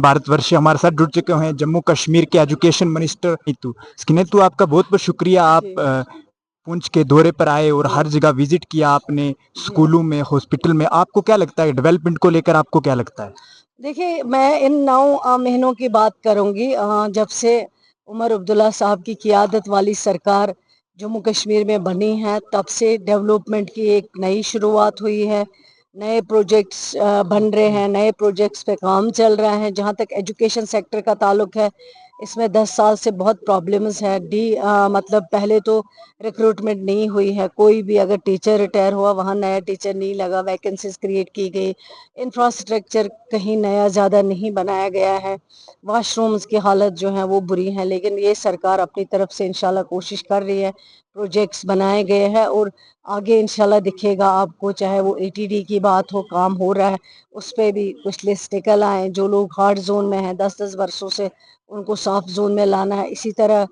भारतवर्ष से हमारे साथ जुड़ चुके हैं जम्मू कश्मीर के एजुकेशन मिनिस्टर नीतू आपका बहुत बहुत शुक्रिया। आप पुंछ के दौरे पर आए और हर जगह विजिट किया आपने, स्कूलों में, हॉस्पिटल में। आपको क्या लगता है डेवलपमेंट को लेकर, आपको क्या लगता है? देखिए, मैं इन 9 महीनों की बात करूंगी जब से उमर अब्दुल्ला साहब की क़ियादत वाली सरकार जम्मू कश्मीर में बनी है, तब से डेवलपमेंट की एक नई शुरुआत हुई है। नए प्रोजेक्ट्स बन रहे हैं, नए प्रोजेक्ट्स पे काम चल रहा है। जहाँ तक एजुकेशन सेक्टर का ताल्लुक है, इसमें 10 साल से बहुत प्रॉब्लम्स है। मतलब पहले तो रिक्रूटमेंट नहीं हुई है, कोई भी अगर टीचर रिटायर हुआ वहाँ नया टीचर नहीं लगा, वैकेंसीज क्रिएट की गई, इंफ्रास्ट्रक्चर कहीं नया ज़्यादा नहीं बनाया गया है, वॉशरूम्स की हालत जो है वो बुरी है। लेकिन ये सरकार अपनी तरफ से इंशाल्लाह कोशिश कर रही है, प्रोजेक्ट्स बनाए गए हैं और आगे इंशाल्लाह दिखेगा आपको। चाहे वो एटीडी की बात हो, काम हो रहा है, उस पर भी कुछ लिस्ट निकल आए। जो लोग हार्ड जोन में हैं 10-10 वर्षों से, उनको सॉफ्ट जोन में लाना है। इसी तरह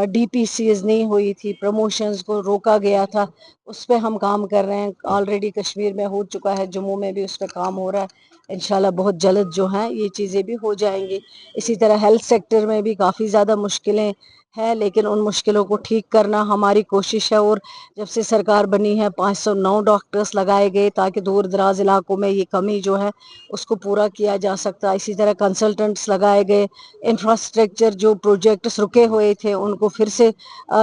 डीपीसीज नहीं हुई थी, प्रमोशंस को रोका गया था, उस पर हम काम कर रहे हैं। ऑलरेडी कश्मीर में हो चुका है, जम्मू में भी उस पर काम हो रहा है। इंशाल्लाह बहुत जल्द जो है ये चीज़ें भी हो जाएंगी। इसी तरह हेल्थ सेक्टर में भी काफ़ी ज़्यादा मुश्किलें हैं, लेकिन उन मुश्किलों को ठीक करना हमारी कोशिश है। और जब से सरकार बनी है 509 डॉक्टर्स लगाए गए, ताकि दूर दराज इलाकों में ये कमी जो है उसको पूरा किया जा सकता है। इसी तरह कंसल्टेंट्स लगाए गए, इंफ्रास्ट्रक्चर जो प्रोजेक्ट्स रुके हुए थे उनको फिर से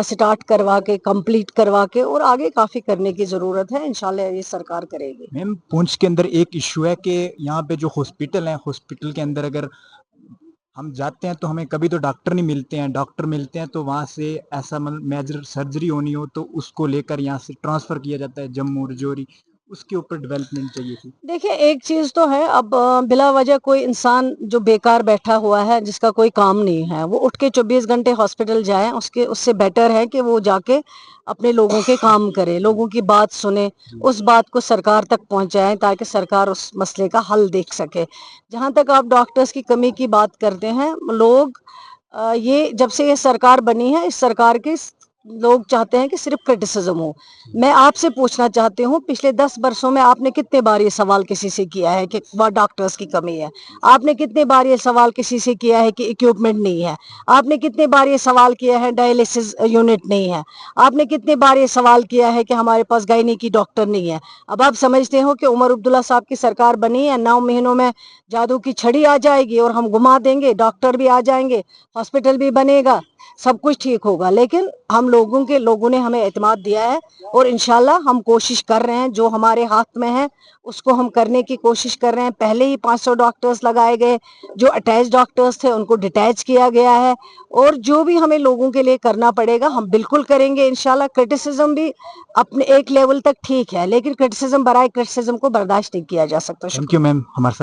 स्टार्ट करवा के, कंप्लीट करवा के, और आगे काफ़ी करने की ज़रूरत है। इंशाल्लाह ये सरकार करेगी। मैम, पुंछ के अंदर एक इशू है कि यहाँ पे जो हॉस्पिटल है, हॉस्पिटल के अंदर अगर हम जाते हैं तो हमें कभी तो डॉक्टर नहीं मिलते हैं, डॉक्टर मिलते हैं तो वहाँ से ऐसा मेजर सर्जरी होनी हो तो उसको लेकर यहाँ से ट्रांसफर किया जाता है जम्मू रजौरी। उसके ऊपर डेवलपमेंट चाहिए थी। देखिए, एक चीज तो है, अब बिला वजह कोई इंसान जो बेकार बैठा हुआ है, जिसका कोई काम नहीं है, वो उठ के 24 घंटे हॉस्पिटल जाए, उससे बेटर है कि वो जाके अपने लोगों के काम करे, लोगों की बात सुने, उस बात को सरकार तक पहुंचाए, ताकि सरकार उस मसले का हल देख सके। जहां तक आप डॉक्टर्स की कमी की बात करते हैं, लोग ये जब से ये सरकार बनी है, इस सरकार के लोग चाहते हैं कि सिर्फ क्रिटिसिज्म हो। मैं आपसे पूछना चाहती हूँ, पिछले 10 वर्षों में आपने कितने बार ये सवाल किसी से किया है कि वह डॉक्टर्स की कमी है? आपने कितने बार ये सवाल किसी से किया है कि इक्विपमेंट नहीं है? आपने कितने बार ये सवाल किया है डायलिसिस यूनिट नहीं है? आपने कितने बार ये सवाल किया है कि हमारे पास गायनी की डॉक्टर नहीं है? अब आप समझते हो कि उमर अब्दुल्ला साहब की सरकार बनी है, 9 महीनों में जादू की छड़ी आ जाएगी और हम घुमा देंगे, डॉक्टर भी आ जाएंगे, हॉस्पिटल भी बनेगा, सब कुछ ठीक होगा। लेकिन हम लोगों ने हमें एतमाद दिया है और इंशाल्लाह हम कोशिश कर रहे हैं, जो हमारे हाथ में है उसको हम करने की कोशिश कर रहे हैं। पहले ही 500 डॉक्टर्स लगाए गए, जो अटैच डॉक्टर्स थे उनको डिटैच किया गया है, और जो भी हमें लोगों के लिए करना पड़ेगा हम बिल्कुल करेंगे इंशाल्लाह। क्रिटिसिज्म भी अपने एक लेवल तक ठीक है, लेकिन क्रिटिसिज्म बराए क्रिटिसिज्म को बर्दाश्त नहीं किया जा सकता। थैंक यू मैम, हमारे साथ